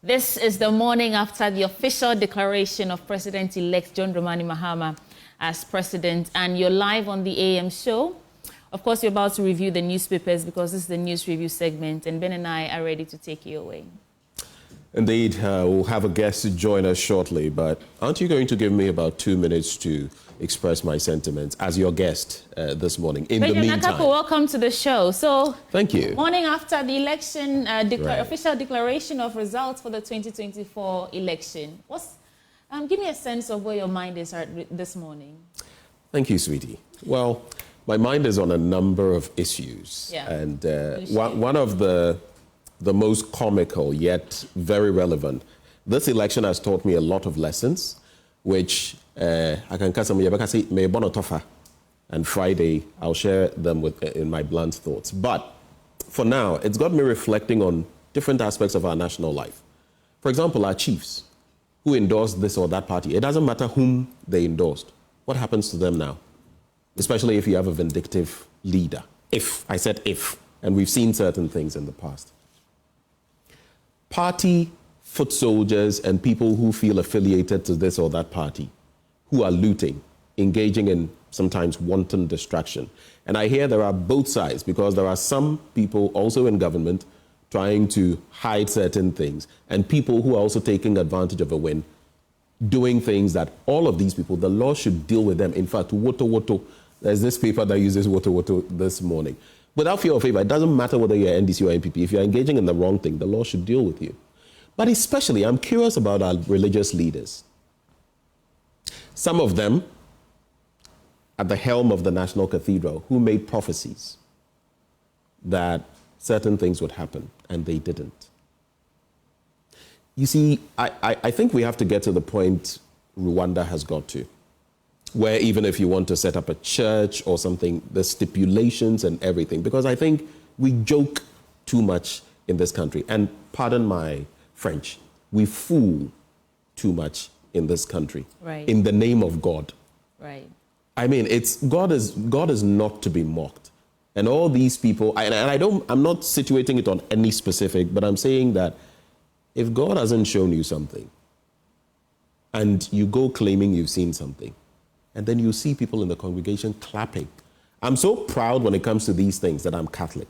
This is the morning after the official declaration of President-elect John Dramani Mahama as president, and you're live on the AM show. Of course, you're about to review the newspapers because this is the news review segment, and Ben and I are ready to take you away. Indeed, we'll have a guest to join us shortly, but aren't you going to give me about 2 minutes to express my sentiments as your guest this morning? In the meantime, Nakako, welcome to the show. So, thank you. Morning after the election, official declaration of results for the 2024 election. Give me a sense of where your mind is at this morning. Thank you, sweetie. Well, my mind is on a number of issues, and one of the most comical yet very relevant. This election has taught me a lot of lessons, which I can say may bonotofa, and Friday I'll share them in my blunt thoughts. But for now, it's got me reflecting on different aspects of our national life. For example, our chiefs who endorsed this or that party. It doesn't matter whom they endorsed. What happens to them now? Especially if you have a vindictive leader. I said if, and we've seen certain things in the past. Party foot soldiers and people who feel affiliated to this or that party, who are looting, engaging in sometimes wanton distraction. And I hear there are both sides, because there are some people also in government trying to hide certain things, and people who are also taking advantage of a win, doing things that all of these people, the law should deal with them. In fact, woto, there's this paper that uses woto this morning. Without fear or favor, it doesn't matter whether you're NDC or NPP. If you're engaging in the wrong thing, the law should deal with you. But especially, I'm curious about our religious leaders. Some of them at the helm of the National Cathedral who made prophecies that certain things would happen, and they didn't. You see, I think we have to get to the point Rwanda has got to, where even if you want to set up a church or something, the stipulations and everything, because I think we joke too much in this country. And pardon my French, we fool too much in this country, right, in the name of God. Right. I mean, God is not to be mocked. And all these people, I'm not situating it on any specific, but I'm saying that if God hasn't shown you something and you go claiming you've seen something, and then you see people in the congregation clapping. I'm so proud when it comes to these things that I'm Catholic,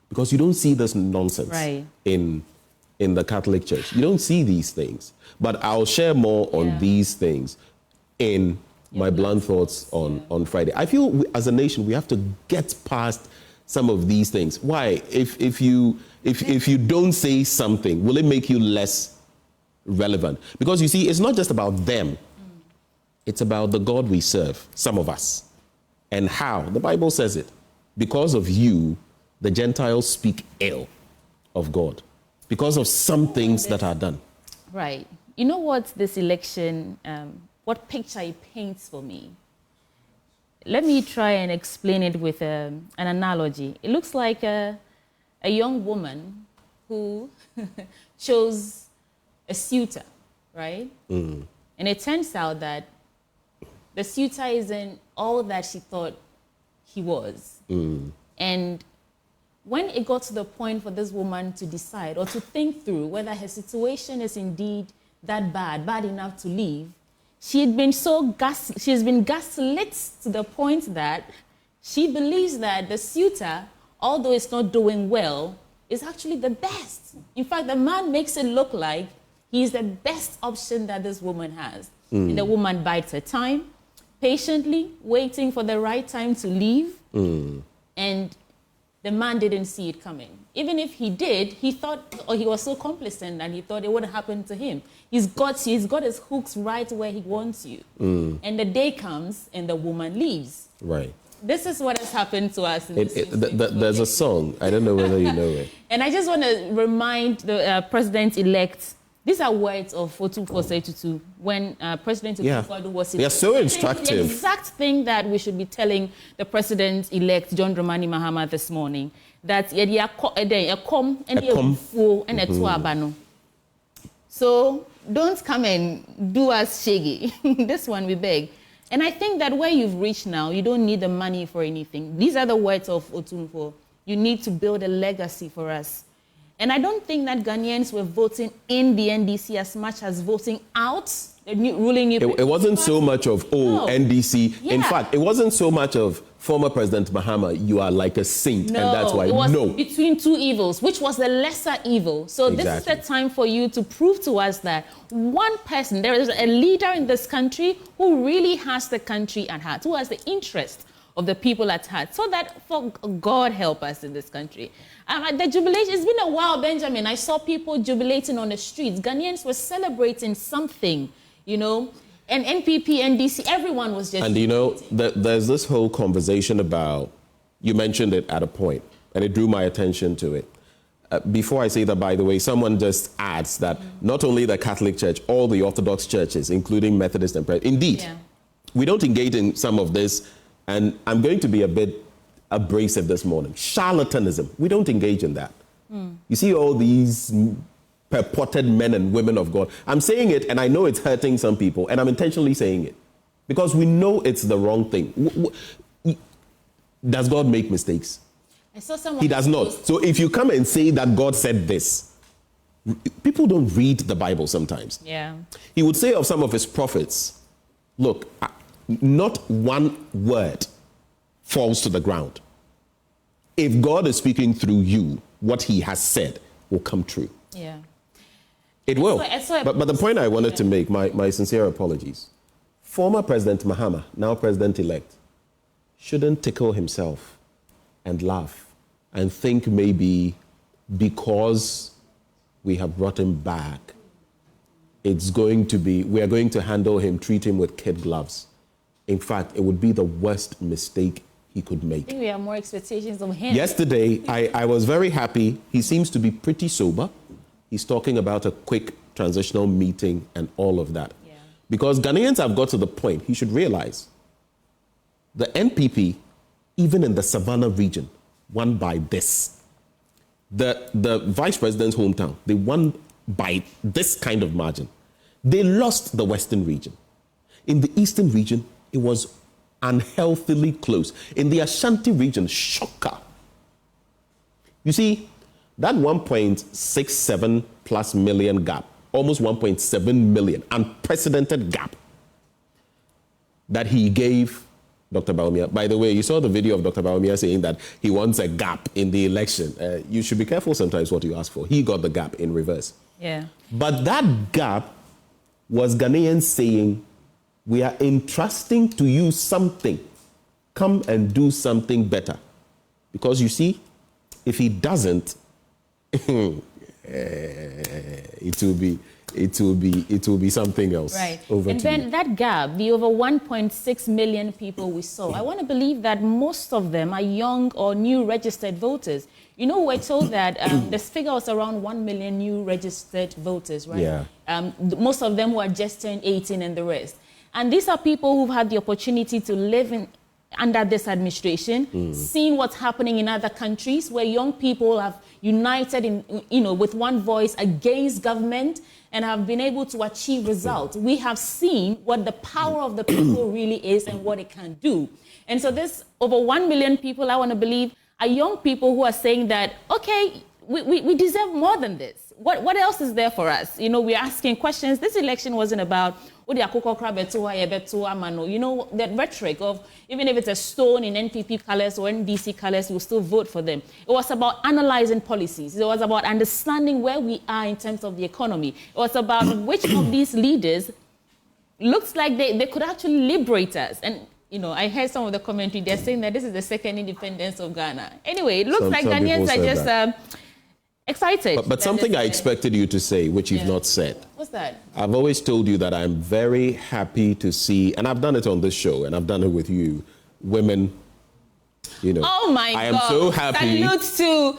because you don't see this nonsense in the Catholic Church. You don't see these things. But I'll share more on these things in my blunt thoughts on Friday. I feel as a nation we have to get past some of these things. Why? If you don't say something, will it make you less relevant? Because you see, it's not just about them. It's about the God we serve, some of us. And how? The Bible says it. Because of you, the Gentiles speak ill of God. Because of some things that are done. Right. You know what this election, what picture it paints for me? Let me try and explain it with an analogy. It looks like a young woman who chose a suitor, right? Mm. And it turns out that the suitor isn't all that she thought he was. Mm. And when it got to the point for this woman to decide or to think through whether her situation is indeed that bad enough to leave, she has been gaslit to the point that she believes that the suitor, although it's not doing well, is actually the best. In fact, the man makes it look like he's the best option that this woman has. Mm. And the woman bides her time, patiently waiting for the right time to leave. Mm. And the man didn't see it coming. Even if he did, he thought, or he was so complacent and he thought it wouldn't happen to him. He's got his hooks right where he wants you. Mm. And the day comes and the woman leaves. Right. This is what has happened to us. There's a song. I don't know whether you know it. And I just want to remind the president-elect, these are words of Fotu Fosetutu when President Akufo-Addo was elected. They are so instructive. The exact thing that we should be telling the president-elect John Dramani Mahama this morning, that so don't come and do us shaggy. This one we beg. And I think that where you've reached now, you don't need the money for anything. These are the words of Otumfo. You need to build a legacy for us. And I don't think that Ghanaians were voting in the NDC as much as voting out the ruling new. It wasn't so much of, No. NDC. Yeah. In fact, it wasn't so much of former President Mahama, you are like a saint, No, and that's why. it was No. between two evils, which was the lesser evil. So Exactly. this is the time for you to prove to us that one person, there is a leader in this country who really has the country at heart, who has the interest of the people at heart, so that, for God help us in this country. The jubilation, it's been a while, Benjamin. I saw people jubilating on the streets. Ghanaians were celebrating something, you know, and NPP, NDC, everyone was just... And you know, there's this whole conversation about, you mentioned it at a point, and it drew my attention to it. Before I say that, by the way, someone just adds that not only the Catholic Church, all the Orthodox churches, including Methodist and Indeed, we don't engage in some of this, and I'm going to be a bit abrasive this morning. Charlatanism, we don't engage in that. You see all these purported men and women of God. I'm saying it, and I know it's hurting some people, and I'm intentionally saying it because we know it's the wrong thing. Does God make mistakes? I saw someone. He does not. So if you come and say that God said this, people don't read the Bible sometimes. Yeah. He would say of some of his prophets, look, not one word falls to the ground. If God is speaking through you, what he has said will come true. Yeah. It will. So but the point I wanted to make, my sincere apologies. Former President Mahama, now President-elect, shouldn't tickle himself and laugh and think maybe because we have brought him back, we are going to handle him, treat him with kid gloves. In fact, it would be the worst mistake he could make. I think we have more expectations of him. Yesterday, I was very happy. He seems to be pretty sober. He's talking about a quick transitional meeting and all of that. Yeah. Because Ghanaians have got to the point, he should realize, the NPP, even in the Savannah region, won by this. The vice president's hometown, they won by this kind of margin. They lost the Western region. In the Eastern region, it was unhealthily close. In the Ashanti region, shocker. You see, that 1.67 plus million gap, almost 1.7 million, unprecedented gap that he gave Dr. Bawumia. By the way, you saw the video of Dr. Bawumia saying that he wants a gap in the election. You should be careful sometimes what you ask for. He got the gap in reverse. Yeah. But that gap was Ghanaians saying, we are entrusting to you something. Come and do something better. Because you see, if he doesn't, it will be something else. Right. Over and to then you. that gap, the over 1.6 million people we saw, I want to believe that most of them are young or new registered voters. You know, we're told that this figure was around 1 million new registered voters, right? Yeah. Most of them who are just turned 18 and the rest. And these are people who've had the opportunity to live under this administration, seen what's happening in other countries where young people have united with one voice against government and have been able to achieve results. We have seen what the power of the people really is and what it can do. And so this over 1 million people, I want to believe, are young people who are saying that, okay, we deserve more than this. What else is there for us? You know, we're asking questions. This election wasn't about, that rhetoric of, even if it's a stone in NPP colors or NDC colors, we'll still vote for them. It was about analyzing policies. It was about understanding where we are in terms of the economy. It was about which of these leaders looks like they could actually liberate us. And, you know, I heard some of the commentary, they're saying that this is the second independence of Ghana. Anyway, it looks like Ghanaians are just excited. But something I expected you to say, which you've not said. What's that? I've always told you that I'm very happy to see, and I've done it on this show, and I've done it with you, women, you know. Oh my God. I am so happy. Salute to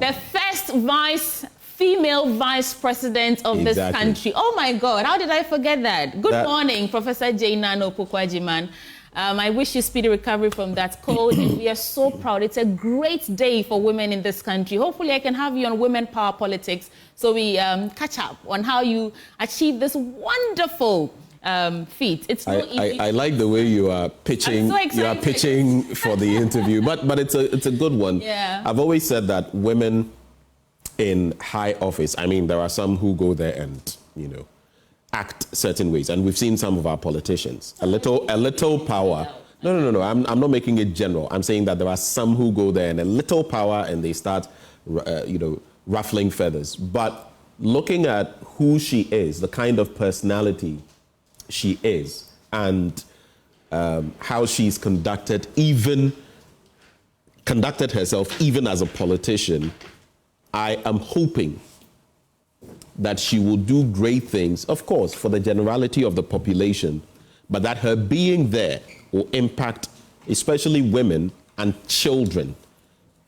the first female vice president of this country. Oh my God, how did I forget that? Good morning, Professor Jane Nano Pukwajiman. I wish you speedy recovery from that cold, and we are so proud. It's a great day for women in this country. Hopefully, I can have you on Women Power Politics so we catch up on how you achieve this wonderful feat. It's not easy. I like the way you are pitching. You are pitching for the interview, but it's a good one. Yeah. I've always said that women in high office. I mean, there are some who go there and, you know, act certain ways. And we've seen some of our politicians. A little power. No. I'm not making it general. I'm saying that there are some who go there and a little power and they start, you know, ruffling feathers. But looking at who she is, the kind of personality she is, and how she's conducted herself even as a politician, I am hoping that she will do great things, of course, for the generality of the population, but that her being there will impact especially women and children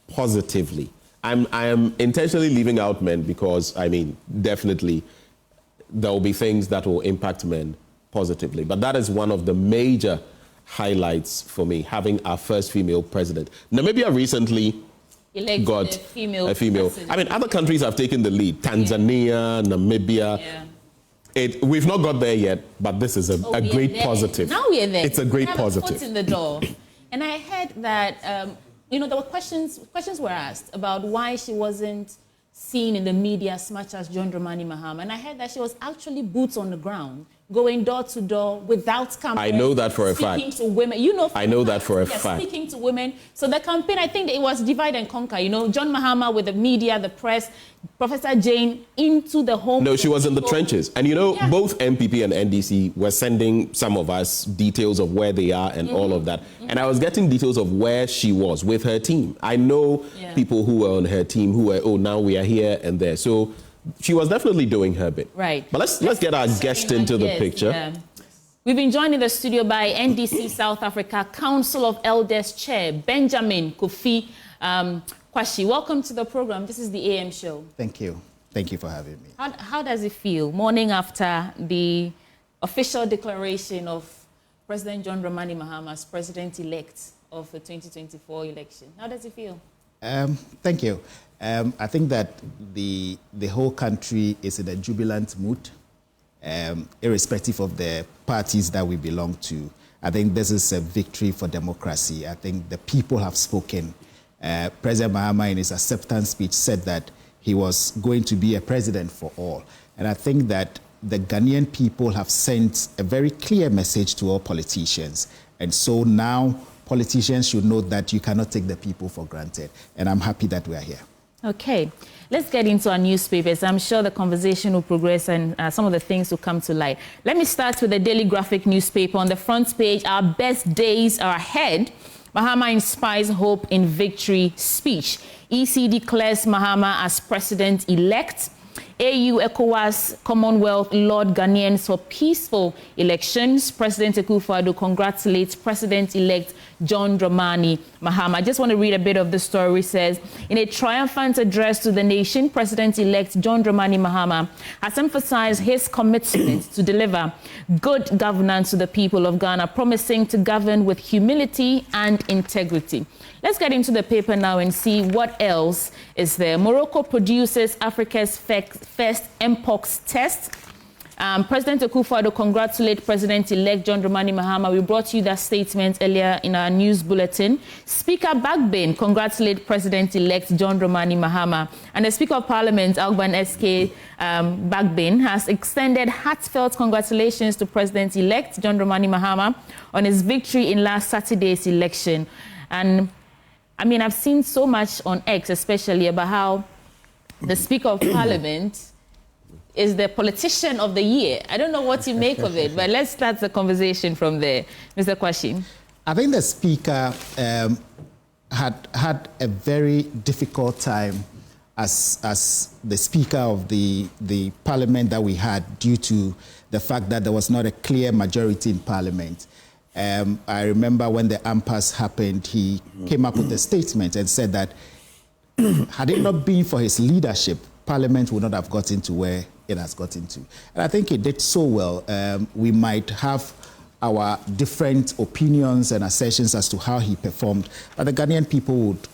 positively. I am intentionally leaving out men because, I mean, definitely there will be things that will impact men positively. But that is one of the major highlights for me, having our first female president. Namibia recently got a female. I mean, other countries have taken the lead. Tanzania, Namibia. Yeah. We've not got there yet, but this is a great positive. Now we are there. It's a great positive. We have a foot in the door. And I heard that, you know, there were questions were asked about why she wasn't seen in the media as much as John Dramani Mahama. And I heard that she was actually boots on the ground, going door to door without cameras. I know that for a fact. Speaking to women. You know, I know that for a fact. Speaking to women. So the campaign, I think it was divide and conquer. You know, John Mahama with the media, the press, Professor Jane into the home. No, she was in the trenches. And you know, both MPP and NDC were sending some of us details of where they are and all of that. And I was getting details of where she was with her team. I know people who were on her team who were, oh, now we are here and there. So she was definitely doing her bit. Right. But let's get our guest into the picture. Yeah. We've been joined in the studio by NDC South Africa Council of Elders Chair Benjamin Kofi Kwashi. Welcome to the program. This is the AM show. Thank you. Thank you for having me. How does it feel morning after the official declaration of President John Dramani Mahama as president-elect of the 2024 election? How does it feel? Thank you. I think that the whole country is in a jubilant mood, irrespective of the parties that we belong to. I think this is a victory for democracy. I think the people have spoken. President Mahama, in his acceptance speech, said that he was going to be a president for all. And I think that the Ghanaian people have sent a very clear message to all politicians. And so now politicians should know that you cannot take the people for granted. And I'm happy that we are here. Okay, let's get into our newspapers. I'm sure the conversation will progress and some of the things will come to light. Let me start with the Daily Graphic newspaper. On the front page, our best days are ahead. Mahama inspires hope in victory speech. EC declares Mahama as president-elect. AU, ECOWAS, Commonwealth laud Ghanaians for peaceful elections. President Akufo-Addo congratulates President-elect John Dramani Mahama. I just want to read a bit of the story. It says, in a triumphant address to the nation, President-elect John Dramani Mahama has emphasized his commitment to deliver good governance to the people of Ghana, promising to govern with humility and integrity. Let's get into the paper now and see what else is there. Morocco produces Africa's first Mpox test. President Akufo-Addo congratulates President-elect John Dramani Mahama. We brought you that statement earlier in our news bulletin. Speaker Bagbin congratulates President-elect John Dramani Mahama. And the Speaker of Parliament, Alban S.K. Bagbin, has extended heartfelt congratulations to President-elect John Dramani Mahama on his victory in last Saturday's election. And I mean, I've seen so much on X, especially about how the Speaker of Parliament is the politician of the year. I don't know what you make of it, but let's start the conversation from there. Mr. Kwashi. I think the Speaker had a very difficult time as the Speaker of the Parliament that we had due to the fact that there was not a clear majority in Parliament. I remember when the impasse happened, he came up with a statement and said that had it not been for his leadership, Parliament would not have gotten to where it has gotten to. And I think it did so well. We might have our different opinions and assertions as to how he performed, but the Ghanaian people would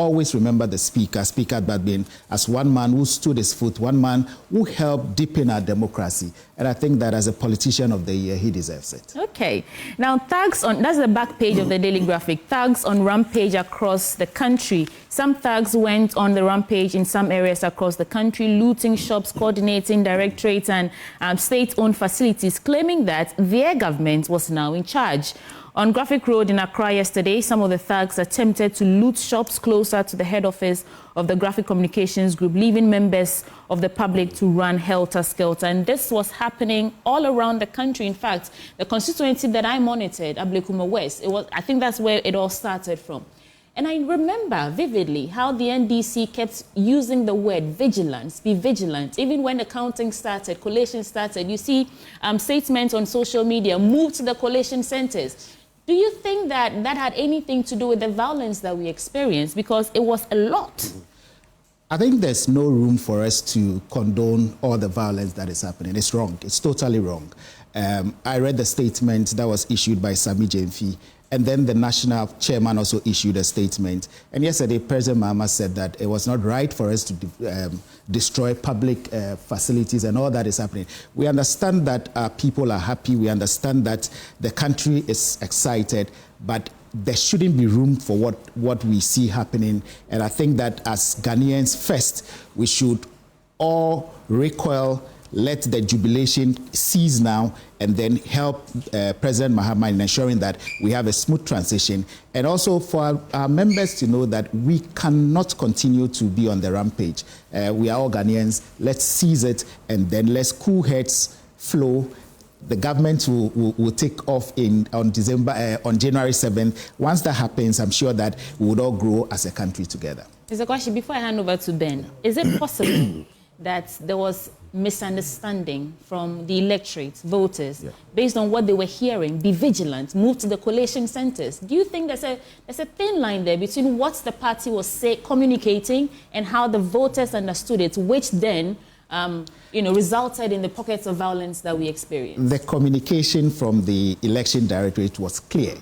always remember the Speaker Badbin, as one man who stood his foot, one man who helped deepen our democracy. And I think that as a politician of the year, he deserves it. Okay. Now, thugs on, that's the back page of the Daily Graphic. Thugs on rampage across the country. Some thugs went on the rampage in some areas across the country, looting shops, coordinating directorates and state-owned facilities, claiming that their government was now in charge. On Graphic Road in Accra yesterday, some of the thugs attempted to loot shops closer to the head office of the Graphic Communications Group, leaving members of the public to run helter-skelter. And this was happening all around the country. In fact, the constituency that I monitored, Ablekuma West, I think that's where it all started from. And I remember vividly how the NDC kept using the word vigilance, be vigilant. Even when the counting started, collation started, you see statements on social media, move to the collation centers. Do you think that that had anything to do with the violence that we experienced? Because it was a lot. I think there's no room for us to condone all the violence that is happening. It's wrong. It's totally wrong. I read the statement that was issued by Sami Jemfi, and then the national chairman also issued a statement. And yesterday, President Mahama said that it was not right for us to destroy public facilities and all that is happening. We understand that our people are happy. We understand that the country is excited, but there shouldn't be room for what we see happening. And I think that as Ghanaians, first, we should all recoil, let the jubilation cease now, and then help President Mahama in ensuring that we have a smooth transition. And also for our members to know that we cannot continue to be on the rampage. We are all Ghanaians. Let's seize it, and then let's cool heads flow. The government will take off on January 7th. Once that happens, I'm sure that we would all grow as a country together. Mr. Kwashi, before I hand over to Ben, is it possible that there was misunderstanding from the electorate, voters, based on what they were hearing? Be vigilant, move to the collation centers. Do you think there's a thin line there between what the party was communicating and how the voters understood it, which then resulted in the pockets of violence that we experienced? The communication from the election directorate was clear.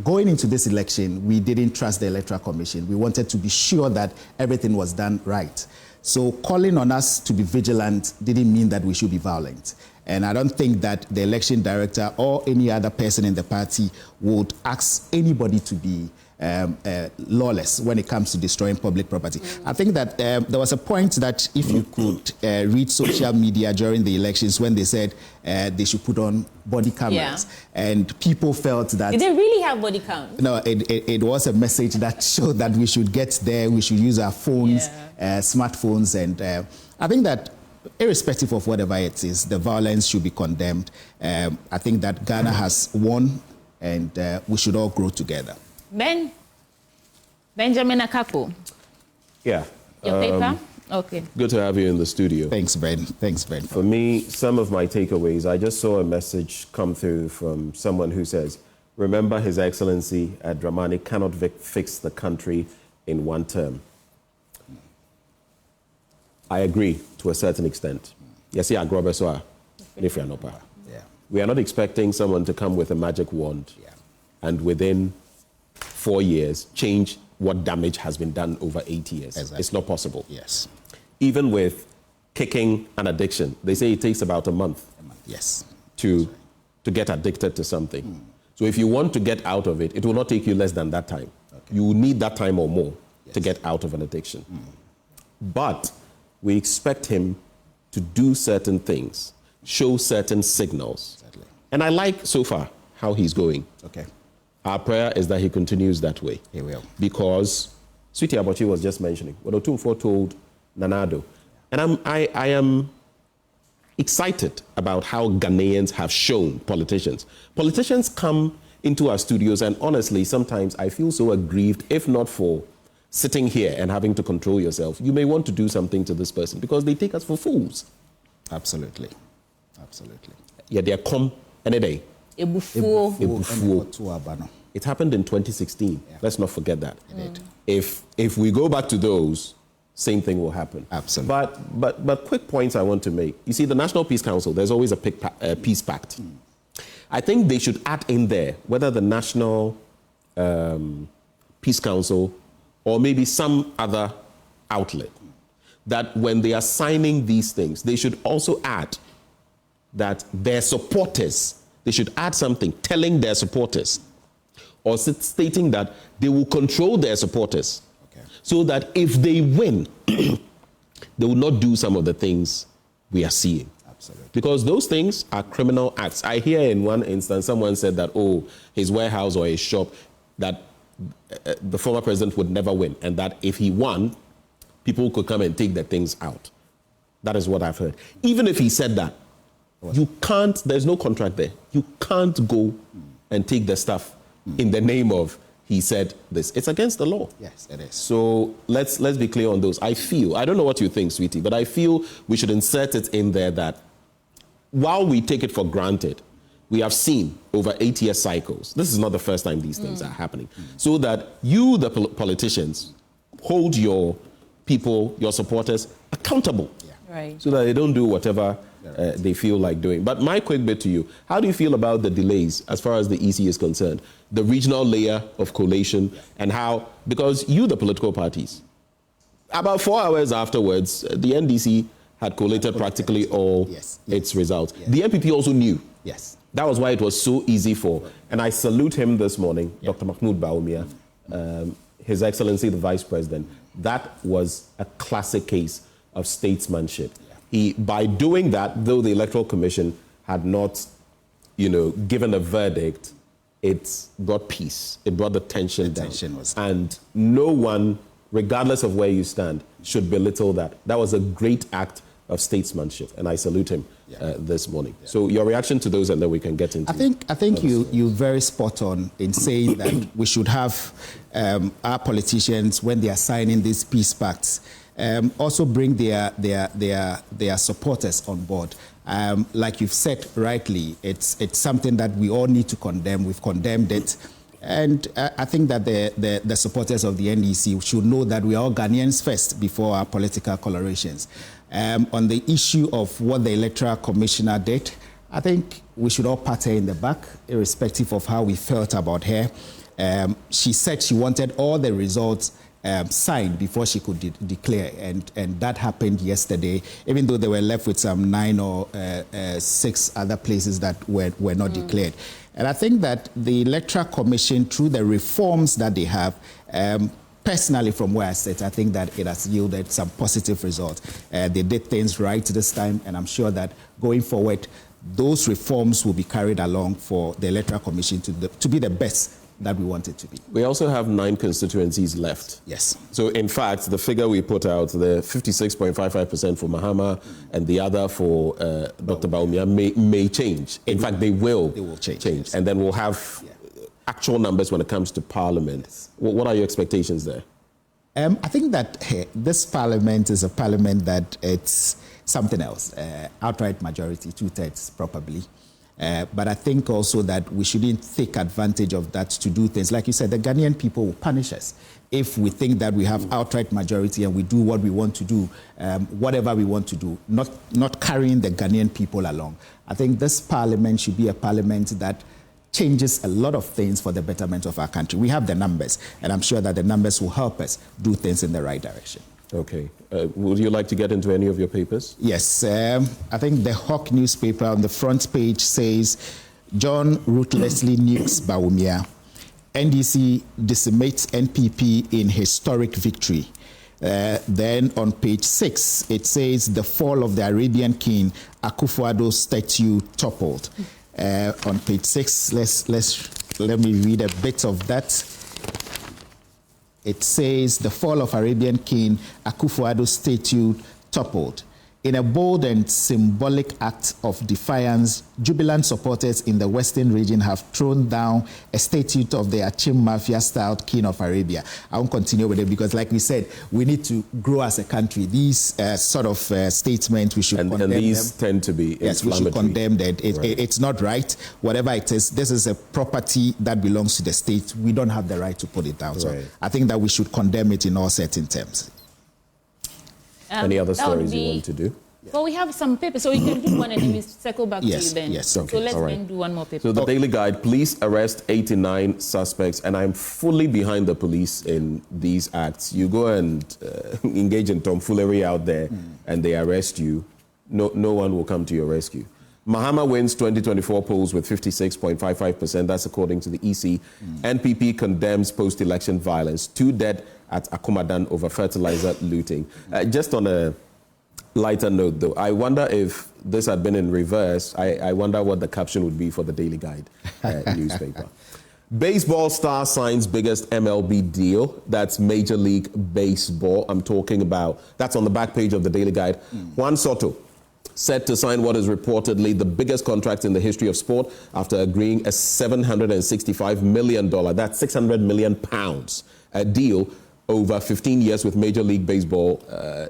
Going into this election, we didn't trust the Electoral Commission. We wanted to be sure that everything was done right. So calling on us to be vigilant didn't mean that we should be violent. And I don't think that the election director or any other person in the party would ask anybody to be lawless when it comes to destroying public property. I think that there was a point that if you could read social media during the elections when they said they should put on body cameras, and people felt that... Did they really have body cams? No, it was a message that showed that we should get there, we should use our phones, smartphones, and I think that irrespective of whatever it is, the violence should be condemned. I think that Ghana has won, and we should all grow together. Benjamin Akako. Yeah. Your paper? Okay. Good to have you in the studio. Thanks, Ben. Thanks, Ben. For me, some of my takeaways, I just saw a message come through from someone who says, remember His Excellency Dramani cannot fix the country in one term. I agree to a certain extent. Yes, yeah, we are not expecting someone to come with a magic wand and within 4 years change what damage has been done over 8 years. Exactly. It's not possible. Yes. Even with kicking an addiction, they say it takes about a month. Yes. To get addicted to something. So if you want to get out of it, it will not take you less than that time. Okay. You need that time or more to get out of an addiction. But we expect him to do certain things, show certain signals. Exactly. And I like so far how he's going. Okay. Our prayer is that he continues that way. He will. Because Sweetie Abochi was just mentioning what Otumfo told Nanado. And I am excited about how Ghanaians have shown politicians. Politicians come into our studios, and honestly, sometimes I feel so aggrieved, if not for sitting here and having to control yourself. You may want to do something to this person because they take us for fools. Absolutely. Absolutely. Yeah, they are come any day. It happened in 2016. Yeah. Let's not forget that. If we go back to those, same thing will happen. Absolutely. But quick points I want to make. You see, the National Peace Council, there's always a peace pact. I think they should add in there whether the National Peace Council or maybe some other outlet, that when they are signing these things, they should also add that their supporters, they should add something telling their supporters or stating that they will control their supporters, so that if they win, they will not do some of the things we are seeing. Absolutely. Because those things are criminal acts. I hear in one instance someone said that, oh, his warehouse or his shop, that the former president would never win, and that if he won, people could come and take the things out. That is what I've heard. Even if he said that, you can't, there's no contract there. You can't go and take the stuff in the name of he said this. It's against the law. Yes, it is. So let's be clear on those. I don't know what you think, sweetie, but I feel we should insert it in there that while we take it for granted, we have seen over 8-year cycles. This is not the first time these things are happening. So that you, the politicians, hold your people, your supporters, accountable. Right. So that they don't do whatever they feel like doing. But my quick bit to you, how do you feel about the delays as far as the EC is concerned? The regional layer of collation and how, because you, the political parties, about 4 hours afterwards, the NDC had collated practically all its results. Yes. The MPP also knew. Yes. That was why it was so easy for, and I salute him this morning, Dr. Mahmoud Bawumia, His Excellency the Vice President. That was a classic case of statesmanship. He, by doing that, though the Electoral Commission had not, given a verdict, it brought peace. It brought the tension down. And no one, regardless of where you stand, should belittle that. That was a great act of statesmanship, and I salute him this morning. So your reaction to those, and then we can get into. I think you're very spot on in saying that we should have our politicians, when they are signing these peace pacts, also bring their supporters on board. Like you've said rightly, it's something that we all need to condemn. We've condemned it. And I think that the supporters of the NDC should know that we are all Ghanaians first before our political colorations. On the issue of what the Electoral Commissioner did, I think we should all pat her in the back, irrespective of how we felt about her. She said she wanted all the results signed before she could declare, and that happened yesterday, even though they were left with some 9 or 6 other places that were not declared. And I think that the Electoral Commission, through the reforms that they have, personally from where I sit, I think that it has yielded some positive results. They did things right this time, and I'm sure that going forward, those reforms will be carried along for the Electoral Commission to be the best that we want it to be. We also have 9 constituencies left. Yes. So in fact, the figure we put out, the 56.55% for Mahama and the other for Dr. Bawumia may change. In fact, they will change. Yes. And then we'll have actual numbers when it comes to Parliament. Yes. What are your expectations there? I think that this Parliament is a Parliament that it's something else. Outright majority, 2/3 probably. But I think also that we shouldn't take advantage of that to do things. Like you said, the Ghanaian people will punish us if we think that we have outright majority and we do what we want to do, whatever we want to do, not carrying the Ghanaian people along. I think this Parliament should be a Parliament that changes a lot of things for the betterment of our country. We have the numbers, and I'm sure that the numbers will help us do things in the right direction. Okay. Would you like to get into any of your papers? Yes. I think the Hawk newspaper on the front page says, John ruthlessly nukes Bawumia. NDC decimates NPP in historic victory. Then on page 6, it says, the fall of the Arabian king, Akufo-Addo's statue toppled. On page 6, let me read a bit of that. It says, the fall of Arabian king Akufo-Addo's statue toppled. In a bold and symbolic act of defiance, jubilant supporters in the Western region have thrown down a statue of the Achim Mafia-styled king of Arabia. I won't continue with it because, like we said, we need to grow as a country. These sort of statements, we should condemn them. And these tend to be inflammatory. Yes, we should condemn that. It's not right. Whatever it is, this is a property that belongs to the state. We don't have the right to put it down. So I think that we should condemn it in all certain terms. Any other stories you want to do? Well, we have some paper, so we can do one and then we circle back to you then. Yes, So let's then do one more paper. So the Daily Guide, police arrest 89 suspects, and I'm fully behind the police in these acts. You go and engage in tomfoolery out there, and they arrest you. No one will come to your rescue. Mahama wins 2024 polls with 56.55%. That's according to the EC. NPP condemns post-election violence. 2 dead at Akumadan over fertilizer looting. Just on a lighter note, though, I wonder if this had been in reverse. I wonder what the caption would be for the Daily Guide newspaper. Baseball star signs biggest MLB deal. That's Major League Baseball. I'm talking about. That's on the back page of the Daily Guide. Juan Soto set to sign what is reportedly the biggest contract in the history of sport after agreeing a $765 million, that's 600 million pounds, a deal over 15 years with Major League Baseball,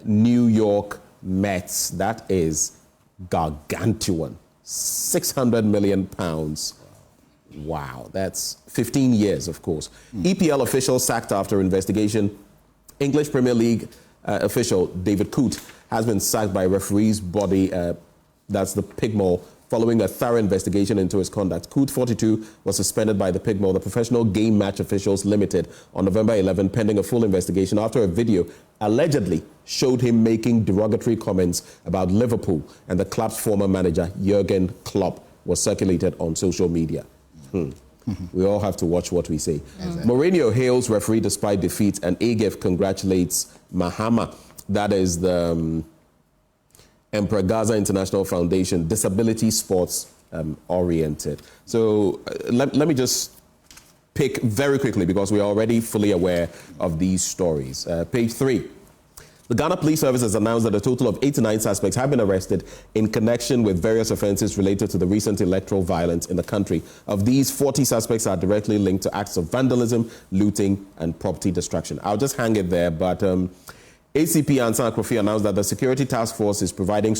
New York Mets. That is gargantuan. 600 million pounds. Wow, that's 15 years, of course. EPL official sacked after investigation. English Premier League official David Coote has been sacked by referees body, that's the Pigmore, following a thorough investigation into his conduct. Coote, 42, was suspended by the Pigmore, the Professional Game Match Officials Limited, on November 11, pending a full investigation after a video allegedly showed him making derogatory comments about Liverpool and the club's former manager, Jurgen Klopp, was circulated on social media. We all have to watch what we say. Mourinho hails referee despite defeat, and AGIF congratulates Mahama. That is the Emperor Gaza International Foundation, disability sports oriented. So let me just pick very quickly, because we're already fully aware of these stories. Page 3. The Ghana Police Service has announced that a total of 89 suspects have been arrested in connection with various offences related to the recent electoral violence in the country. Of these, 40 suspects are directly linked to acts of vandalism, looting, and property destruction. I'll just hang it there, but ACP Ansan Akrofi announced that the Security Task Force is providing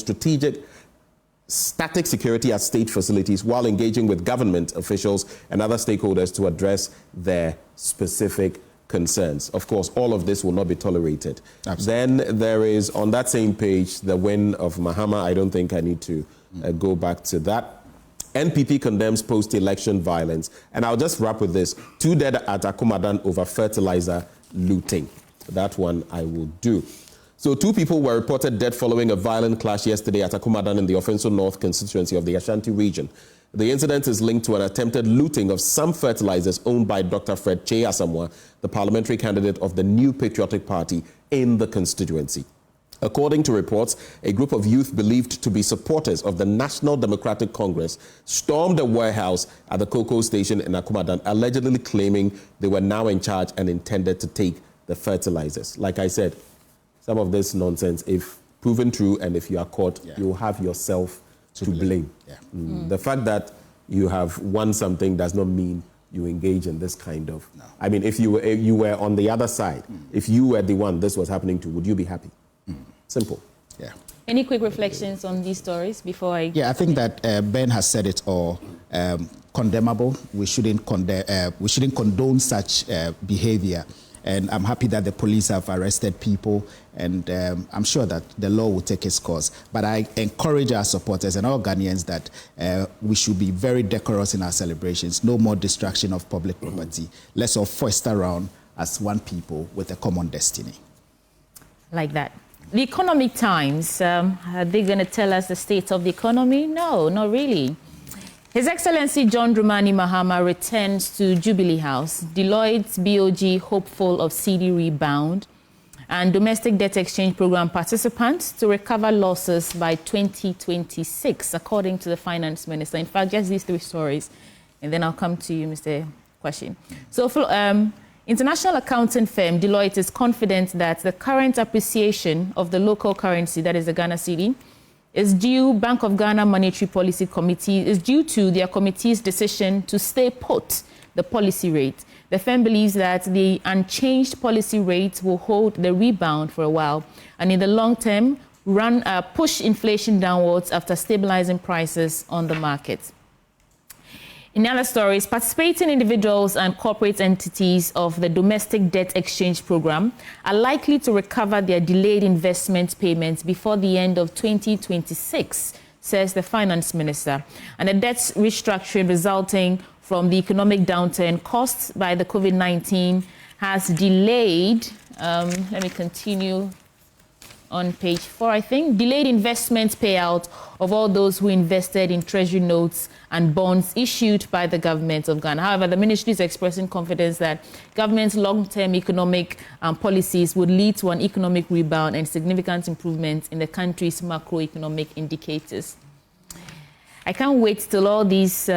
static security at state facilities while engaging with government officials and other stakeholders to address their specific concerns. Of course, all of this will not be tolerated. Absolutely. Then there is, on that same page, the win of Mahama. I don't think I need to go back to that. NPP condemns post-election violence. And I'll just wrap with this. 2 dead at Akumadan over fertilizer looting. That one I will do. So 2 people were reported dead following a violent clash yesterday at Akumadan in the Offenso North constituency of the Ashanti region. The incident is linked to an attempted looting of some fertilizers owned by Dr. Fred Che Asamoah, the parliamentary candidate of the New Patriotic Party in the constituency. According to reports, a group of youth believed to be supporters of the National Democratic Congress stormed a warehouse at the cocoa station in Akumadan, allegedly claiming they were now in charge and intended to take the fertilizers. Like I said, some of this nonsense, if proven true and if you are caught, you will have yourself to blame. The fact that you have won something does not mean you engage in this kind of... No. I mean, if you were on the other side, if you were the one this was happening to, would you be happy? Simple. Yeah. Any quick reflections on these stories before I... Yeah, I think that Ben has said it all. Condemnable. We shouldn't condone such behavior. And I'm happy that the police have arrested people, and I'm sure that the law will take its course. But I encourage our supporters and all Ghanaians that we should be very decorous in our celebrations. No more destruction of public property. Let's all foster around as one people with a common destiny. Like that. The Economic Times, are they going to tell us the state of the economy? No, not really. His Excellency John Dramani Mahama returns to Jubilee House. Deloitte's BOG hopeful of CD rebound, and domestic debt exchange program participants to recover losses by 2026, according to the finance minister. In fact, just these 3 stories, and then I'll come to you, Mr. Question. So, international accounting firm Deloitte is confident that the current appreciation of the local currency, that is the Ghana cedi, is due Bank of Ghana Monetary Policy Committee, is due to their committee's decision to stay put the policy rate. The firm believes that the unchanged policy rate will hold the rebound for a while, and in the long term, push inflation downwards after stabilizing prices on the market. In other stories, participating individuals and corporate entities of the Domestic Debt Exchange Program are likely to recover their delayed investment payments before the end of 2026, says the Finance Minister. And the debt restructuring resulting from the economic downturn caused by the COVID-19 has delayed, let me continue on page 4, I think, delayed investment payout of all those who invested in treasury notes and bonds issued by the government of Ghana. However, the ministry is expressing confidence that government's long-term economic policies would lead to an economic rebound and significant improvement in the country's macroeconomic indicators. I can't wait till all these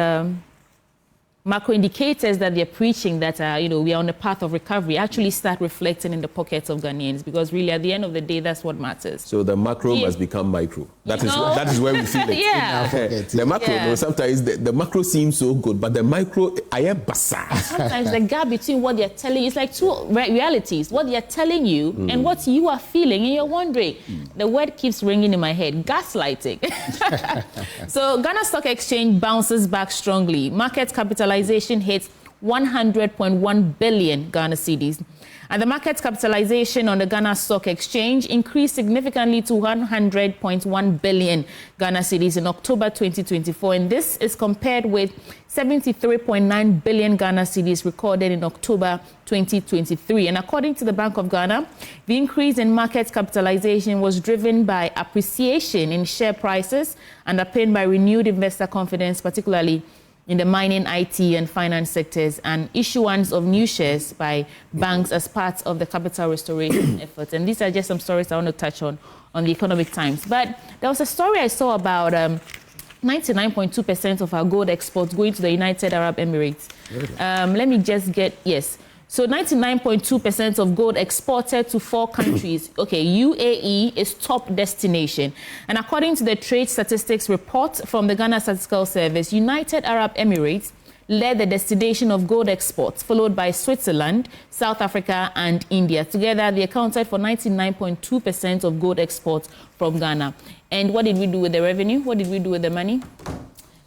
macro indicators that they're preaching that, we are on a path of recovery actually start reflecting in the pockets of Ghanaians, because really at the end of the day, that's what matters. So the macro must become micro. That is where we feel it. Yeah. The macro, sometimes the macro seems so good, but the micro, I am basa. Sometimes the gap between what they're telling you, it's like two realities, what they're telling you and what you are feeling, and you're wondering. The word keeps ringing in my head, gaslighting. So Ghana Stock Exchange bounces back strongly. Market capitalization hits 100.1 billion Ghana cedis. And the market capitalization on the Ghana Stock Exchange increased significantly to 100.1 billion Ghana cedis in October 2024. And this is compared with 73.9 billion Ghana cedis recorded in October 2023. And according to the Bank of Ghana, the increase in market capitalization was driven by appreciation in share prices underpinned by renewed investor confidence, particularly in the mining, IT, and finance sectors, and issuance of new shares by banks as part of the capital restoration efforts. And these are just some stories I want to touch on the Economic Times. But there was a story I saw about 99.2% of our gold exports going to the United Arab Emirates. Really? Let me just get, yes. So 99.2% of gold exported to 4 countries. Okay, UAE is top destination. And according to the trade statistics report from the Ghana Statistical Service, United Arab Emirates led the destination of gold exports, followed by Switzerland, South Africa, and India. Together, they accounted for 99.2% of gold exports from Ghana. And what did we do with the revenue? What did we do with the money?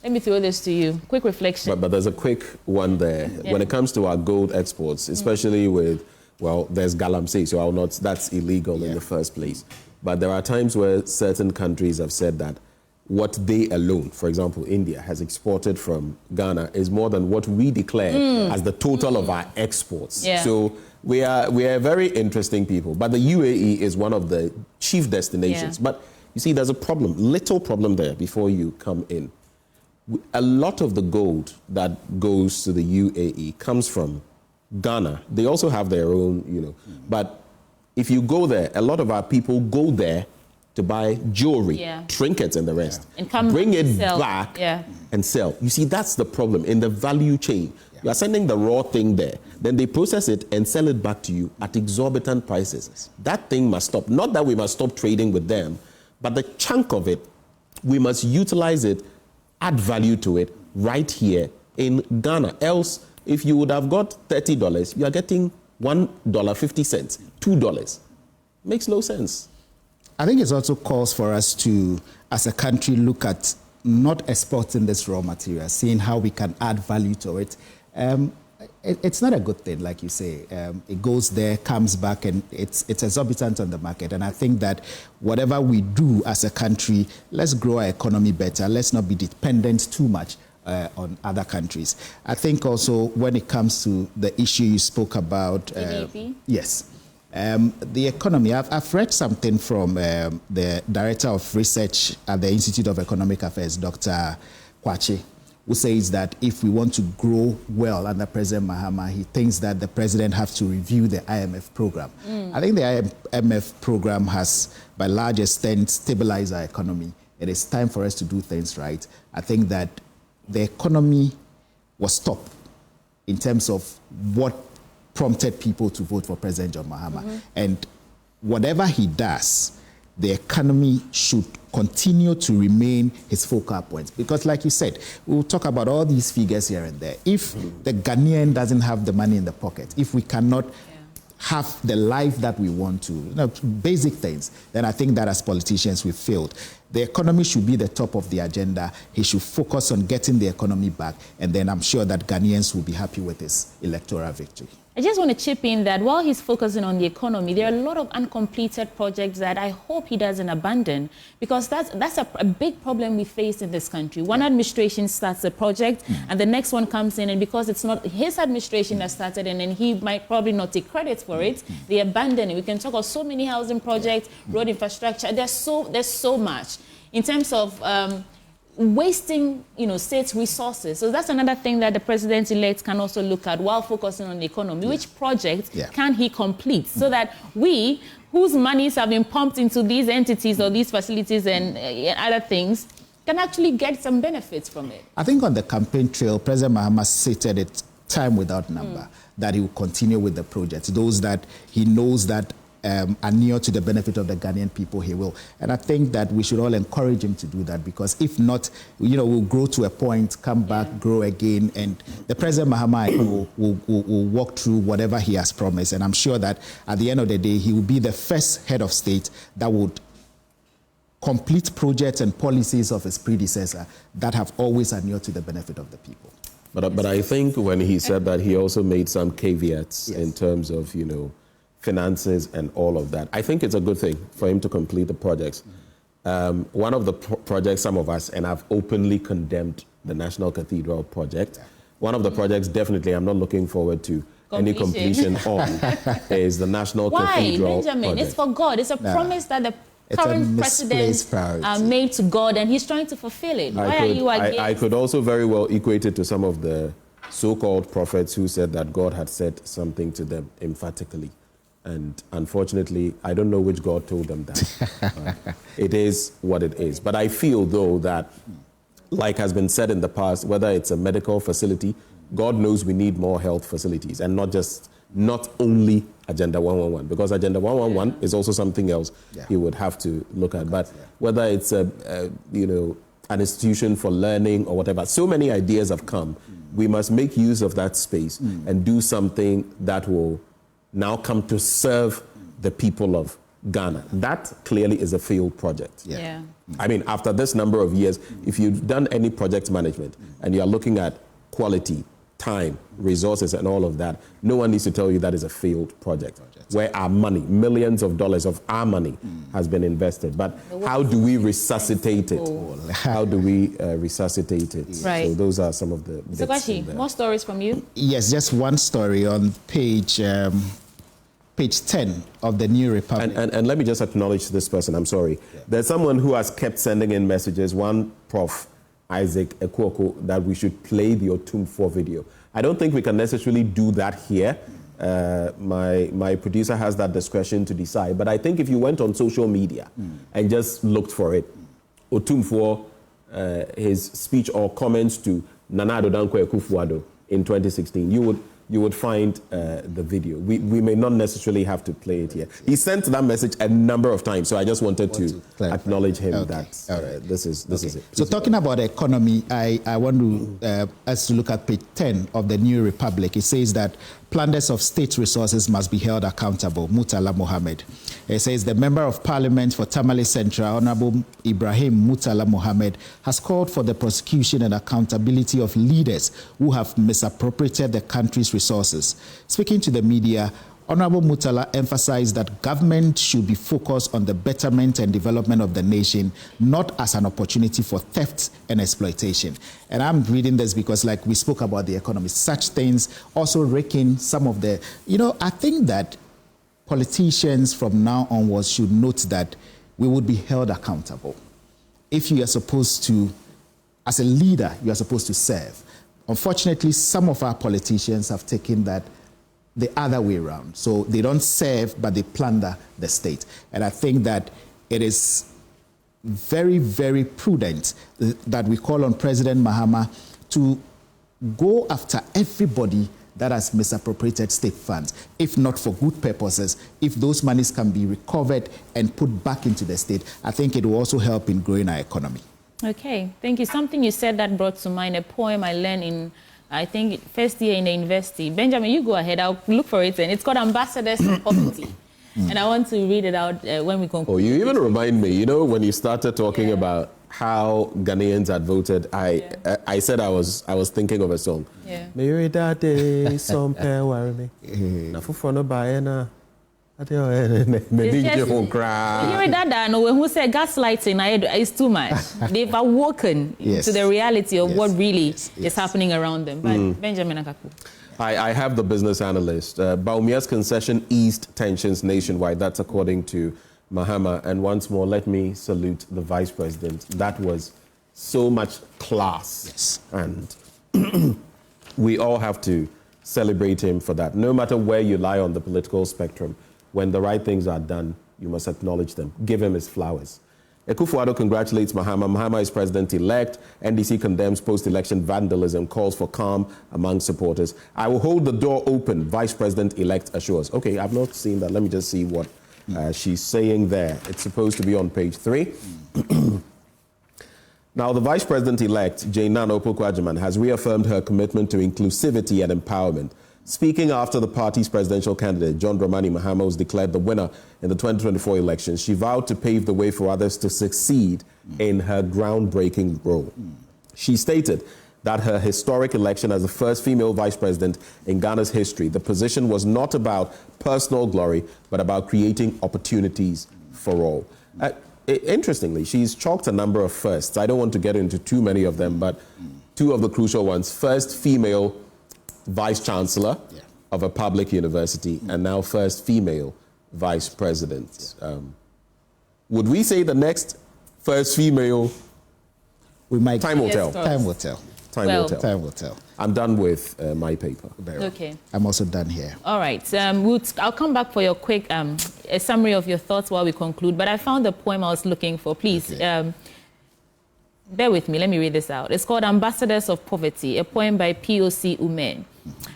Let me throw this to you. Quick reflection. But there's a quick one there. Yeah. When it comes to our gold exports, especially with, well, there's galamsey, so that's illegal in the first place. But there are times where certain countries have said that what they alone, for example, India, has exported from Ghana is more than what we declare as the total of our exports. Yeah. So we are very interesting people. But the UAE is one of the chief destinations. Yeah. But you see, there's a little problem there before you come in. A lot of the gold that goes to the UAE comes from Ghana. They also have their own, But if you go there, a lot of our people go there to buy jewelry, trinkets and the rest. And bring it back and sell. You see, that's the problem in the value chain. You are sending the raw thing there. Then they process it and sell it back to you at exorbitant prices. That thing must stop. Not that we must stop trading with them, but the chunk of it, we must utilize it, add value to it right here in Ghana. Else, if you would have got $30, you are getting $1.50, $2. Makes no sense. I think it also calls for us to, as a country, look at not exporting this raw material, seeing how we can add value to it. It's not a good thing, like you say. It goes there, comes back, and it's exorbitant on the market. And I think that whatever we do as a country, let's grow our economy better. Let's not be dependent too much on other countries. I think also when it comes to the issue you spoke about, GDP? Yes. The economy, I've read something from the Director of Research at the Institute of Economic Affairs, Dr. Kwache, who says that if we want to grow well under President Mahama, he thinks that the president has to review the IMF program. I think the IMF program has, by large extent, stabilized our economy. It is time for us to do things right. I think that the economy was stopped in terms of what prompted people to vote for President John Mahama. And whatever he does, the economy should continue to remain his focal point. Because like you said, we'll talk about all these figures here and there. If the Ghanaian doesn't have the money in the pocket, if we cannot have the life that we want to, basic things, then I think that as politicians we've failed. the economy should be the top of the agenda. He should focus on getting the economy back, and then I'm sure that Ghanaians will be happy with his electoral victory. I just want to chip in that while he's focusing on the economy, there are a lot of uncompleted projects that I hope he doesn't abandon, because that's a big problem we face in this country. One administration starts a project and the next one comes in, and because it's not his administration that started it, and he might probably not take credit for it, they abandon it. We can talk of so many housing projects, road infrastructure. There's so much in terms of wasting, states' resources. So that's another thing that the president-elect can also look at while focusing on the economy. Which project can he complete so that we, whose monies have been pumped into these entities or these facilities and other things, can actually get some benefits from it? I think on the campaign trail, President Mahama stated it time without number that he will continue with the projects. Those that he knows that are near to the benefit of the Ghanaian people, he will. And I think that we should all encourage him to do that, because if not, we'll grow to a point, come back, grow again, and the President Mahama will walk through whatever he has promised. And I'm sure that at the end of the day, he will be the first head of state that would complete projects and policies of his predecessor that have always adhered to the benefit of the people. But I think when he said that, he also made some caveats in terms of, finances and all of that. I think it's a good thing for him to complete the projects. One of the projects, some of us, and I've openly condemned the National Cathedral project. One of the projects, definitely, I'm not looking forward to any completion on, is the National Cathedral Benjamin? project. It's for God. It's a promise that the current president made to God, and he's trying to fulfill it. Why are you against? I could also very well equate it to some of the so-called prophets who said that God had said something to them emphatically. And unfortunately, I don't know which God told them that. It is what it is. But I feel, though, that, like has been said in the past, whether it's a medical facility, God knows we need more health facilities, and not only Agenda 111, because Agenda 111 is also something else he would have to look at. But whether it's an institution for learning or whatever, so many ideas have come. We must make use of that space and do something that will now come to serve the people of Ghana. That clearly is a failed project. I mean, after this number of years, if you've done any project management and you're looking at quality, time, resources, and all of that, no one needs to tell you that is a failed project. Where our money, millions of dollars of our money has been invested. But how do we resuscitate it? How do we resuscitate it? Right. So those are some of the bits. Sakashi, more stories from you? Yes, just one story on page 10 of the New Republic. And let me just acknowledge this person. I'm sorry. There's someone who has kept sending in messages. One, Prof. Isaac Ekwoko, that we should play the Otum 4 video. I don't think we can necessarily do that here. My producer has that discretion to decide. But I think if you went on social media and just looked for it, Otum 4, his speech or comments to Nana Addo Dankwa Akufo-Addo in 2016, you would find the video. We may not necessarily have to play it here. He sent that message a number of times, so I just wanted to acknowledge him that this is it. So talking about the economy, I want to us to look at page 10 of the New Republic. It says that plunderers of state resources must be held accountable. Murtala Mohammed. It says the Member of Parliament for Tamale Central, Honorable Ibrahim Murtala Mohammed, has called for the prosecution and accountability of leaders who have misappropriated the country's resources. Speaking to the media, Honorable Murtala emphasized that government should be focused on the betterment and development of the nation, not as an opportunity for theft and exploitation. And I'm reading this because, like we spoke about the economy, such things also reckon some of the, I think that politicians from now onwards should note that we would be held accountable. If you are supposed to, as a leader, you are supposed to serve. Unfortunately, some of our politicians have taken that the other way around. So they don't serve, but they plunder the state. And I think that it is very, very prudent that we call on President Mahama to go after everybody that has misappropriated state funds, if not for good purposes. If those monies can be recovered and put back into the state, I think it will also help in growing our economy. Okay, thank you. Something you said that brought to mind a poem I learned in, I think, first year in the university. Benjamin, you go ahead. I'll look for it. And it's called Ambassadors of Poverty. And I want to read it out when we conclude. Oh, you even remind me, you know, when you started talking about how Ghanaians had voted, I said I was thinking of a song. Yeah. Mary that day, some pair worry me. Na fufono baena. It's just, who said gaslighting is too much. They've awoken to the reality of what really is happening around them. But Benjamin Akaku. I have the business analyst. Baumia's concession eased tensions nationwide. That's according to Mahama. And once more, let me salute the vice president. That was so much class. Yes. And we all have to celebrate him for that. No matter where you lie on the political spectrum, when the right things are done, you must acknowledge them. Give him his flowers. Akufo-Addo congratulates Mahama. Mahama is president-elect. NDC condemns post-election vandalism, calls for calm among supporters. I will hold the door open, Vice President-elect assures. Okay, I've not seen that. Let me just see what she's saying there. It's supposed to be on page 3. Now, the Vice President-elect, Jane Nana Opoku-Agyeman, has reaffirmed her commitment to inclusivity and empowerment. Speaking after the party's presidential candidate, John Dramani Mahama, was declared the winner in the 2024 elections, she vowed to pave the way for others to succeed in her groundbreaking role. She stated that her historic election as the first female vice president in Ghana's history, the position was not about personal glory, but about creating opportunities for all. Interestingly, she's chalked a number of firsts. I don't want to get into too many of them, but two of the crucial ones. First female vice chancellor of a public university, and now first female vice president. Would we say the next first female? We might. Time will tell. Time will tell. Time will tell. Time will tell. I'm done with my paper. Okay. I'm also done here. All right. I'll come back for your quick a summary of your thoughts while we conclude. But I found the poem I was looking for. Please. Okay. Bear with me. Let me read this out. It's called Ambassadors of Poverty, a poem by P.O.C. Umen.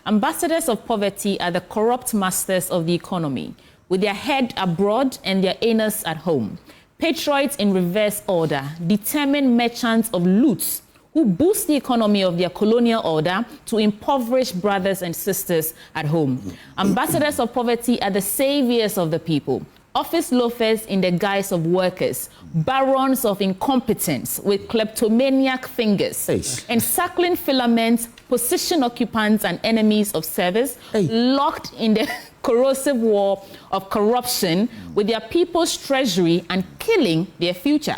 Ambassadors of poverty are the corrupt masters of the economy, with their head abroad and their anus at home. Patriots in reverse order, determined merchants of loot, who boost the economy of their colonial order to impoverish brothers and sisters at home. Ambassadors of poverty are the saviors of the people, office loafers in the guise of workers, barons of incompetence with kleptomaniac fingers, encircling filaments, position occupants and enemies of service, locked in the corrosive war of corruption with their people's treasury and killing their future.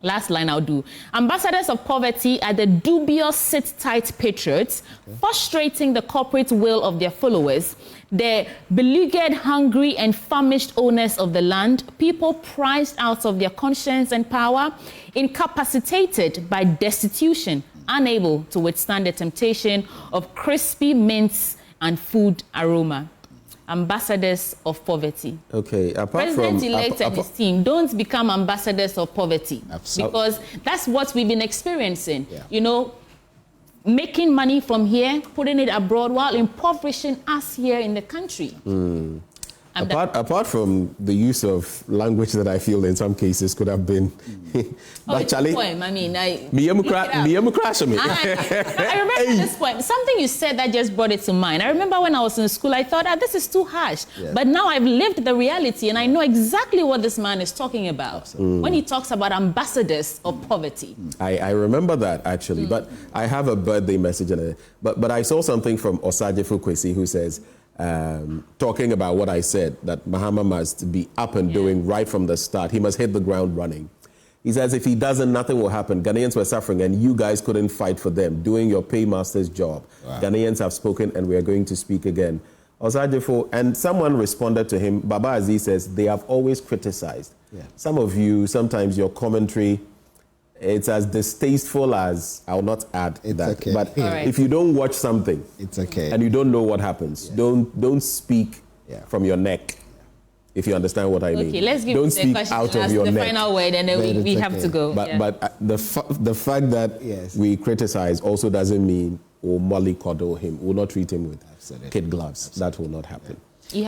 Last line I'll do. Ambassadors of poverty are the dubious sit-tight patriots, frustrating the corporate will of their followers, the beleaguered, hungry, and famished owners of the land, people prized out of their conscience and power, incapacitated by destitution, unable to withstand the temptation of crispy mints and food aroma. Ambassadors of poverty. Okay, President-elect and his team, don't become ambassadors of poverty. Absolutely. Because that's what we've been experiencing. You know, making money from here, putting it abroad while impoverishing us here in the country. Apart from the use of language that I feel in some cases could have been... it's a poem. I mean, I remember this poem. Something you said that just brought it to mind. I remember when I was in school, I thought, this is too harsh. But now I've lived the reality and I know exactly what this man is talking about when he talks about ambassadors of poverty. I remember that, actually. But I have a birthday message. But I saw something from Osajefo Kwesi who says, talking about what I said, that Mahama must be up and doing right from the start. He must hit the ground running. He says if he doesn't, nothing will happen. Ghanaians were suffering and you guys couldn't fight for them, doing your paymaster's job. Wow. Ghanaians have spoken and we are going to speak again. Osajefo, and someone responded to him, Baba Aziz says, they have always criticized. Some of you, sometimes your commentary, it's as distasteful as, I'll not add that. Okay. But if you don't watch something, it's okay, and you don't know what happens, don't speak from your neck. If you understand what I mean. Okay, let's give don't the speak question out of your the neck. final word, and then we have to go. But the fact that we criticize also doesn't mean we'll mollycoddle him. We'll not treat him with kid gloves. That will not happen.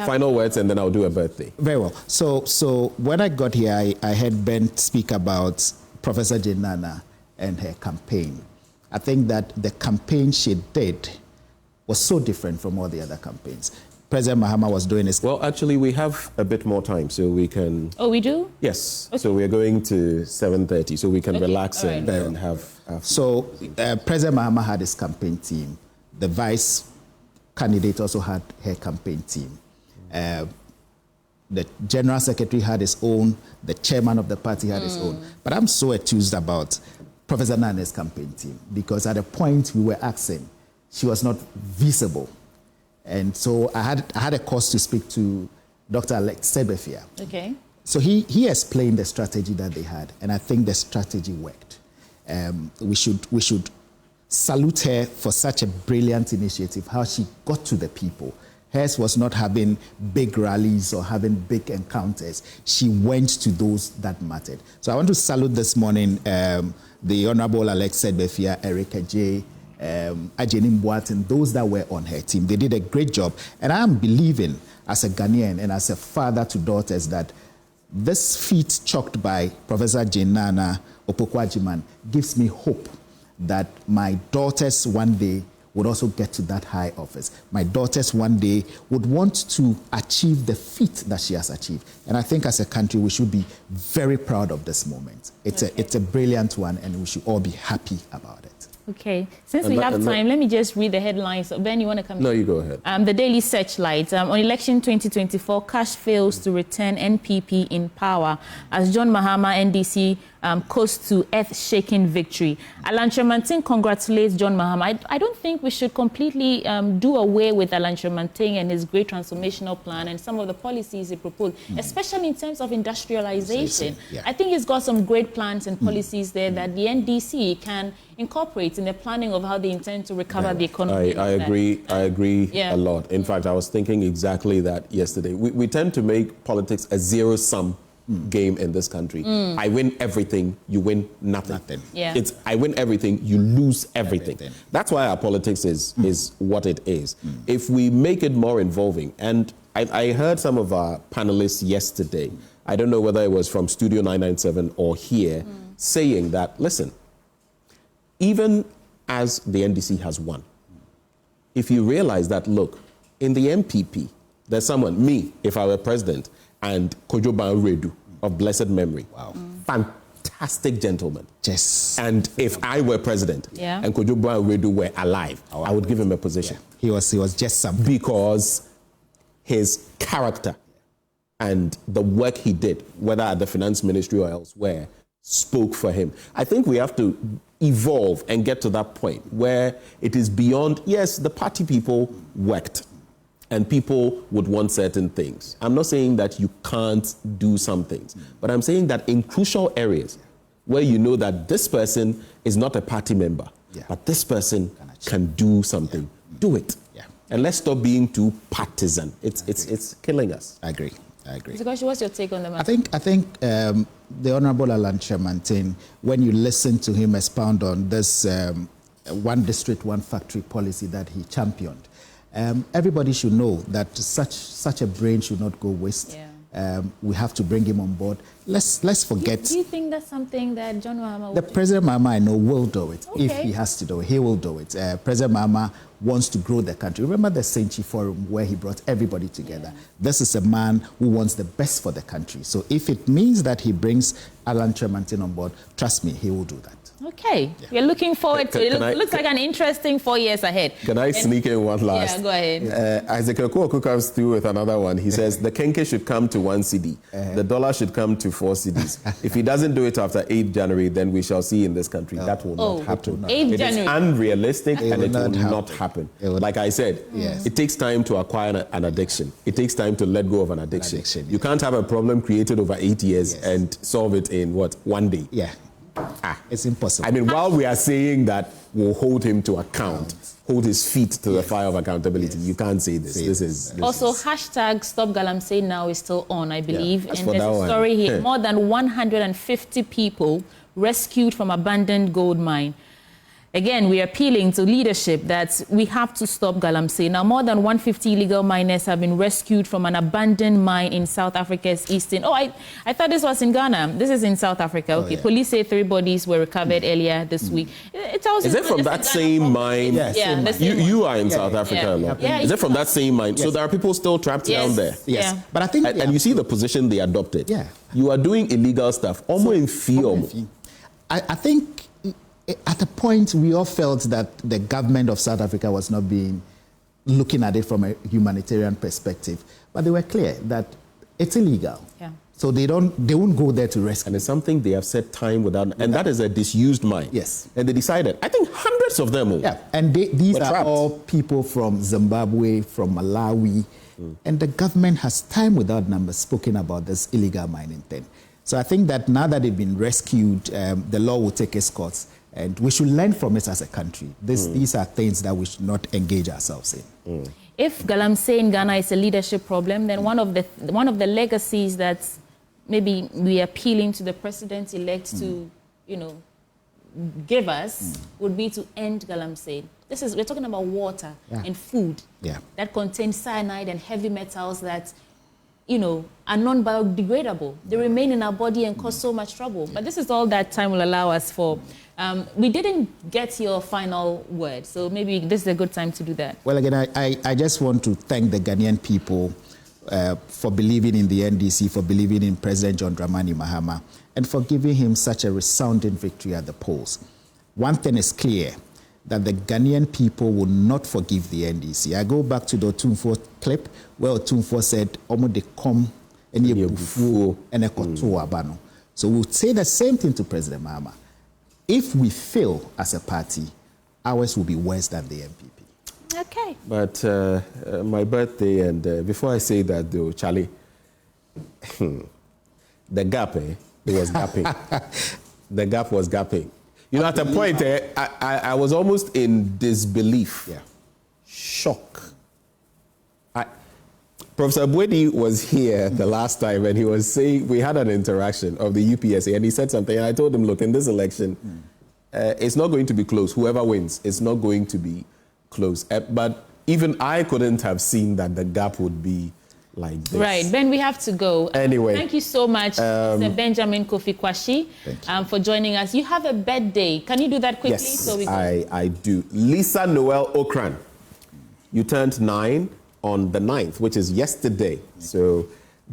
Final words, and then I'll do a birthday. Very well. So when I got here, I heard Ben speak about Professor Jane Nana and her campaign. I think that the campaign she did was so different from all the other campaigns. President Mahama was doing his... Well, actually, we have a bit more time, so we can... Oh, we do? Yes. Okay. So we're going to 7:30, so we can relax and have... So President Mahama had his campaign team. The vice candidate also had her campaign team. The general secretary had his own. The chairman of the party had his own. But I'm so enthused about Professor Nane's campaign team because at a point we were asking, she was not visible. And so I had a cause to speak to Dr. Alex Sebefia. Okay. So he explained the strategy that they had, and I think the strategy worked. We should salute her for such a brilliant initiative, how she got to the people. Hers was not having big rallies or having big encounters. She went to those that mattered. So I want to salute this morning the Honorable Alex Sebefia, Erica J., Ajeni Mboaten, those that were on her team. They did a great job. And I am believing as a Ghanaian and as a father to daughters that this feat chalked by Professor Jenana Opokwajiman gives me hope that my daughters one day would also get to that high office. My daughters one day would want to achieve the feat that she has achieved. And I think as a country, we should be very proud of this moment. It's a brilliant one, and we should all be happy about it. Okay. Since we have time, let me just read the headlines. Ben, you want to come? No, you go ahead. The Daily Searchlight. On election 2024, Cash fails to return NPP in power as John Mahama, NDC, coast to earth-shaking victory. Alan Tremantin congratulates John Mahama. I don't think we should completely do away with Alan Tremantin and his great transformational plan and some of the policies he proposed, especially in terms of industrialization. Yeah. I think he's got some great plans and policies there that the NDC can incorporate in the planning of how they intend to recover the economy. I agree a lot. In fact, I was thinking exactly that yesterday. We tend to make politics a zero-sum game in this country. I win everything, you win nothing. Yeah. It's I win everything, you lose everything. That's why our politics is what it is. If we make it more involving, and I heard some of our panelists yesterday, I don't know whether it was from Studio 997 or here, saying that, listen, even as the NDC has won, if you realize that, look, in the MPP, there's someone, me, if I were president, and Kojoban Redu of blessed memory. Wow. Fantastic gentleman. Yes. And if I were president and Kojoban Redu were alive, I would give him a position. Yeah. He was just something. Because his character and the work he did, whether at the finance ministry or elsewhere, spoke for him. I think we have to evolve and get to that point where it is beyond, yes, the party people worked and people would want certain things. I'm not saying that you can't do some things, but I'm saying that in crucial areas where you know that this person is not a party member, but this person can do something, do it. Yeah. And let's stop being too partisan. It's killing us. I agree. Mr. Koshi, what's your take on the matter? I think the Honorable Alan Tremantin, when you listen to him expound on this one district, one factory policy that he championed, everybody should know that such a brain should not go waste. Yeah. We have to bring him on board. Let's forget. Do you think that's something that John Mahama will do? President Mahama, I know, will do it. Okay. If he has to do it, he will do it. President Mahama wants to grow the country. Remember the Senchi Forum where he brought everybody together. Yeah. This is a man who wants the best for the country. So if it means that he brings Alan Tremantin on board, trust me, he will do that. Okay. Yeah. We're looking forward to it. It looks like an interesting 4 years ahead. Can I sneak in one last? Yeah, go ahead. Isaac Okuoku comes through with another one. He says the Kenke should come to 1 cedi. The dollar should come to 4 cedis. If he doesn't do it after 8 January, then we shall see in this country. That will not happen. 8 it January. Is unrealistic and it will not happen. Like I said, it takes time to acquire an addiction. It takes time to let go of an addiction. You can't have a problem created over 8 years and solve it in, 1 day? Yeah. It's impossible. I mean, while we are saying that we'll hold him to account, hold his feet to the fire of accountability, you can't say this. This also, is hashtag Stop Galamsey Now is still on, I believe. Yeah, and there's a story here. More than 150 people rescued from abandoned gold mine. Again, we are appealing to leadership that we have to stop galamsey. Now, more than 150 illegal miners have been rescued from an abandoned mine in South Africa's eastern. Oh, I thought this was in Ghana. This is in South Africa. Okay, yeah. Police say 3 bodies were recovered earlier this week. It tells Is you it from that same mine? Yes. Yeah, the same You one. are in South Africa, Yeah. no? Yeah, Is it from that same mine? Yes. So there are people still trapped down there. Yes. Yeah. But I think... And you see the position they adopted. Yeah. You are doing illegal stuff. Almost in fear. I think at a point we all felt that the government of South Africa was not looking at it from a humanitarian perspective, but they were clear that it's illegal. Yeah. So they won't go there to rescue. And it's something they have said time without, and that is a disused mine. Yes. And they decided, I think hundreds of them. Yeah, and these were are trapped. all people from Zimbabwe, from Malawi, and the government has time without number spoken about this illegal mining thing. So I think that now that they've been rescued, the law will take its course, and we should learn from it as a country. These are things that we should not engage ourselves in. If galamsey in Ghana is a leadership problem, then one of the legacies that maybe we are appealing to the president-elect to, give us would be to end galamsey. We're talking about water and food that contain cyanide and heavy metals that, are non-biodegradable. They remain in our body and cause so much trouble. But this is all that time will allow us for. We didn't get your final word, so maybe this is a good time to do that. Well, again, I just want to thank the Ghanaian people for believing in the NDC, for believing in President John Dramani Mahama, and for giving him such a resounding victory at the polls. One thing is clear, that the Ghanaian people will not forgive the NDC. I go back to the Otumfuo clip where Otumfuo said, "Omo de kom eni ebufuo ene koto abano." So we'll say the same thing to President Mahama. If we fail as a party, ours will be worse than the MPP. Okay. But my birthday, and before I say that though, Charlie, the gap, it was gapping. The gap was gapping. At a point, I was almost in disbelief. Yeah. Shock. Professor Bwedi was here the last time, and he was saying, we had an interaction of the UPSA, and he said something, and I told him, look, in this election, it's not going to be close. Whoever wins, it's not going to be close. But even I couldn't have seen that the gap would be like this. Right, Ben, we have to go. Anyway. Thank you so much, Mr. Benjamin Kofi Kwashi, for joining us. You have a birthday. Can you do that quickly? Yes, so we go? I do. Lisa Noel Okran, you turned 9 on the 9th, which is yesterday. So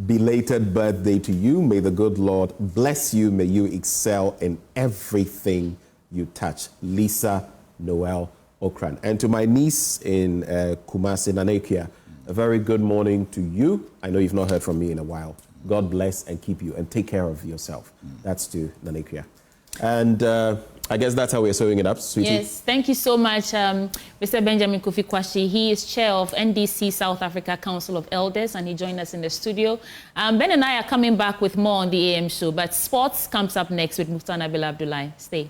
belated birthday to you. May the good Lord bless you. May you excel in everything you touch. Lisa Noel Okran. And to my niece in Kumasi, Nanekia, a very good morning to you. I know you've not heard from me in a while. God bless and keep you and take care of yourself. That's to Nanekia. And I guess that's how we're sewing it up, sweetie. Yes, thank you so much, Mr. Benjamin Kofi Kwashi. He is chair of NDC South Africa Council of Elders, and he joined us in the studio. Ben and I are coming back with more on the AM show, but sports comes up next with Muftana Abdullah. Stay.